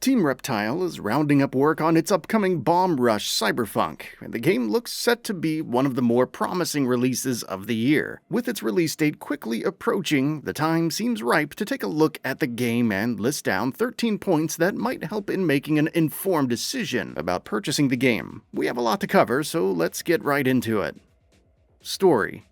Team Reptile is rounding up work on its upcoming Bomb Rush Cyberfunk, and the game looks set to be one of the more promising releases of the year. With its release date quickly approaching, the time seems ripe to take a look at the game and list down 13 points that might help in making an informed decision about purchasing the game. We have a lot to cover, so let's get right into it. Story.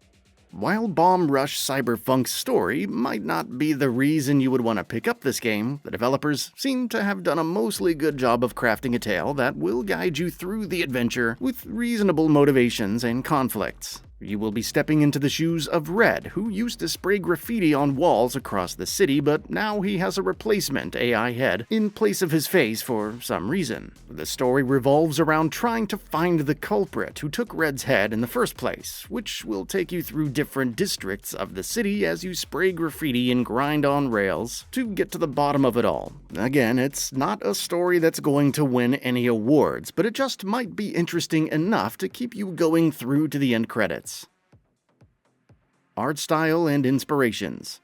While Bomb Rush Cyberfunk's story might not be the reason you would want to pick up this game, the developers seem to have done a mostly good job of crafting a tale that will guide you through the adventure with reasonable motivations and conflicts. You will be stepping into the shoes of Red, who used to spray graffiti on walls across the city, but now he has a replacement AI head in place of his face for some reason. The story revolves around trying to find the culprit who took Red's head in the first place, which will take you through different districts of the city as you spray graffiti and grind on rails to get to the bottom of it all. Again, it's not a story that's going to win any awards, but it just might be interesting enough to keep you going through to the end credits. Art style and inspirations.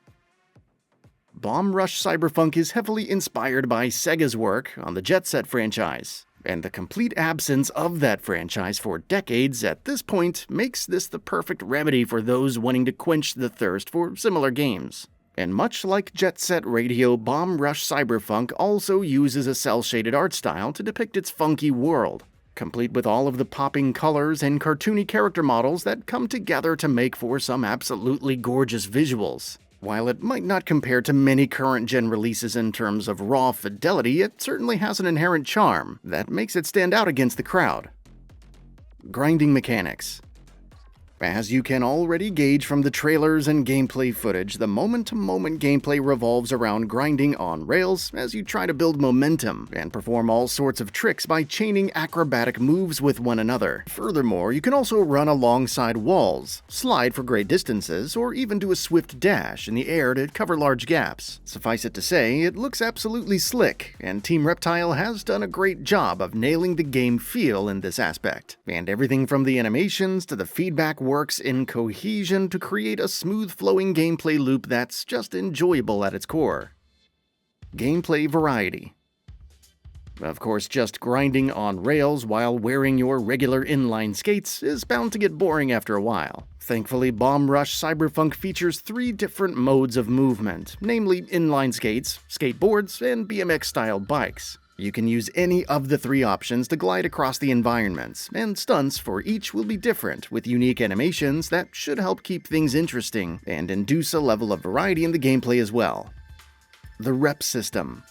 Bomb Rush Cyberfunk is heavily inspired by SEGA's work on the Jet Set franchise, and the complete absence of that franchise for decades at this point makes this the perfect remedy for those wanting to quench the thirst for similar games. And much like Jet Set Radio, Bomb Rush Cyberfunk also uses a cel-shaded art style to depict its funky world, complete with all of the popping colors and cartoony character models that come together to make for some absolutely gorgeous visuals. While it might not compare to many current-gen releases in terms of raw fidelity, it certainly has an inherent charm that makes it stand out against the crowd. Grinding mechanics. As you can already gauge from the trailers and gameplay footage, the moment-to-moment gameplay revolves around grinding on rails as you try to build momentum and perform all sorts of tricks by chaining acrobatic moves with one another. Furthermore, you can also run alongside walls, slide for great distances, or even do a swift dash in the air to cover large gaps. Suffice it to say, it looks absolutely slick, and Team Reptile has done a great job of nailing the game feel in this aspect. And everything from the animations to the feedback works in cohesion to create a smooth-flowing gameplay loop that's just enjoyable at its core. Gameplay variety. Of course, just grinding on rails while wearing your regular inline skates is bound to get boring after a while. Thankfully, Bomb Rush Cyberfunk features 3 different modes of movement, namely inline skates, skateboards, and BMX-style bikes. You can use any of the 3 options to glide across the environments, and stunts for each will be different, with unique animations that should help keep things interesting and induce a level of variety in the gameplay as well. The rep system.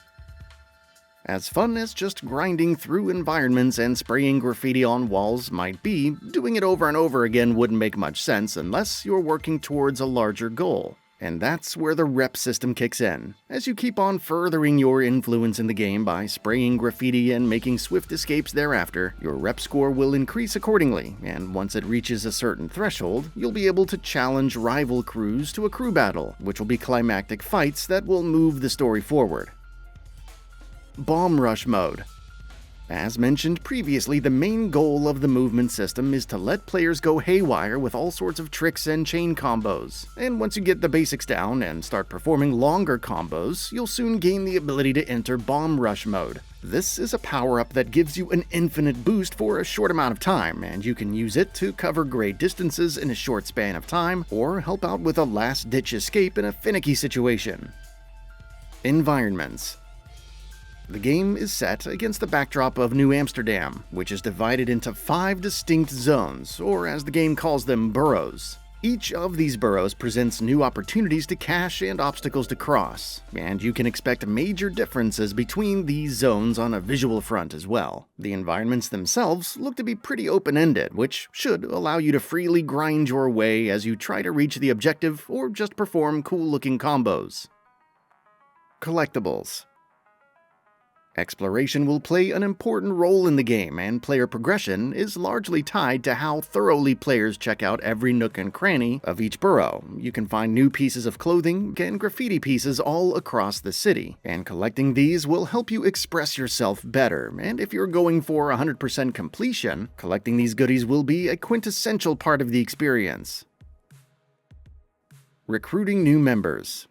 As fun as just grinding through environments and spraying graffiti on walls might be, doing it over and over again wouldn't make much sense unless you're working towards a larger goal. And that's where the rep system kicks in. As you keep on furthering your influence in the game by spraying graffiti and making swift escapes thereafter, your rep score will increase accordingly, and once it reaches a certain threshold, you'll be able to challenge rival crews to a crew battle, which will be climactic fights that will move the story forward. Bomb Rush mode. As mentioned previously, the main goal of the movement system is to let players go haywire with all sorts of tricks and chain combos. And once you get the basics down and start performing longer combos, you'll soon gain the ability to enter Bomb Rush mode. This is a power-up that gives you an infinite boost for a short amount of time, and you can use it to cover great distances in a short span of time, or help out with a last-ditch escape in a finicky situation. Environments. The game is set against the backdrop of New Amsterdam, which is divided into 5 distinct zones, or as the game calls them, boroughs. Each of these boroughs presents new opportunities to cache and obstacles to cross, and you can expect major differences between these zones on a visual front as well. The environments themselves look to be pretty open-ended, which should allow you to freely grind your way as you try to reach the objective or just perform cool-looking combos. Collectibles. Exploration will play an important role in the game, and player progression is largely tied to how thoroughly players check out every nook and cranny of each borough. You can find new pieces of clothing and graffiti pieces all across the city, and collecting these will help you express yourself better, and if you're going for 100% completion, collecting these goodies will be a quintessential part of the experience. Recruiting new members.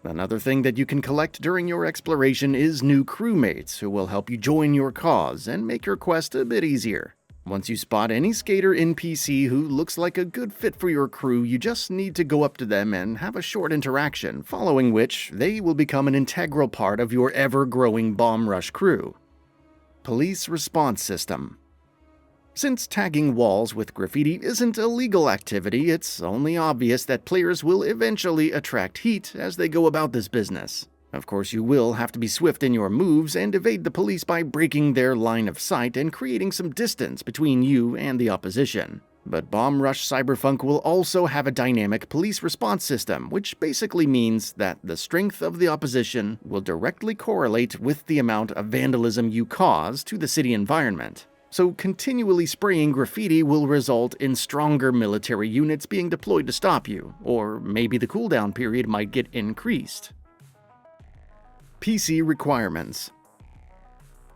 Another thing that you can collect during your exploration is new crewmates who will help you join your cause and make your quest a bit easier. Once you spot any skater NPC who looks like a good fit for your crew, you just need to go up to them and have a short interaction, following which they will become an integral part of your ever-growing Bomb Rush crew. Police Response System. Since tagging walls with graffiti isn't a legal activity, it's only obvious that players will eventually attract heat as they go about this business. Of course, you will have to be swift in your moves and evade the police by breaking their line of sight and creating some distance between you and the opposition. But Bomb Rush Cyberfunk will also have a dynamic police response system, which basically means that the strength of the opposition will directly correlate with the amount of vandalism you cause to the city environment. So continually spraying graffiti will result in stronger military units being deployed to stop you, or maybe the cooldown period might get increased. PC requirements.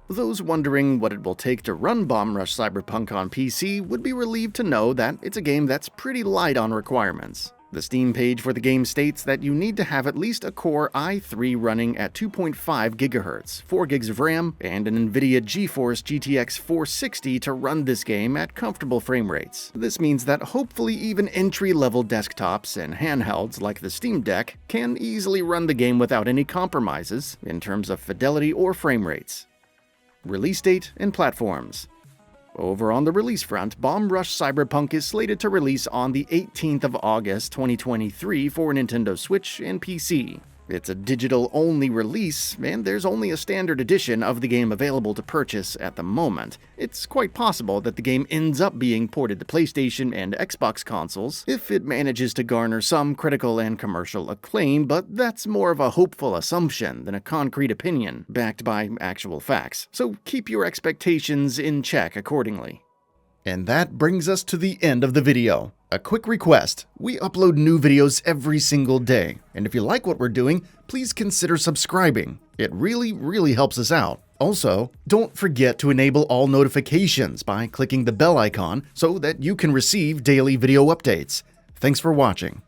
Those wondering what it will take to run Bomb Rush Cyberpunk on PC would be relieved to know that it's a game that's pretty light on requirements. The Steam page for the game states that you need to have at least a Core i3 running at 2.5 GHz, 4 GB of RAM, and an NVIDIA GeForce GTX 460 to run this game at comfortable frame rates. This means that hopefully even entry-level desktops and handhelds like the Steam Deck can easily run the game without any compromises in terms of fidelity or frame rates. Release date and platforms. Over on the release front, Bomb Rush Cyberpunk is slated to release on the 18th of August 2023 for Nintendo Switch and PC. It's a digital-only release, and there's only a standard edition of the game available to purchase at the moment. It's quite possible that the game ends up being ported to PlayStation and Xbox consoles if it manages to garner some critical and commercial acclaim, but that's more of a hopeful assumption than a concrete opinion backed by actual facts, so keep your expectations in check accordingly. And that brings us to the end of the video. A quick request, we upload new videos every single day, and if you like what we're doing, please consider subscribing. It really helps us out. Also, don't forget to enable all notifications by clicking the bell icon so that you can receive daily video updates. Thanks for watching.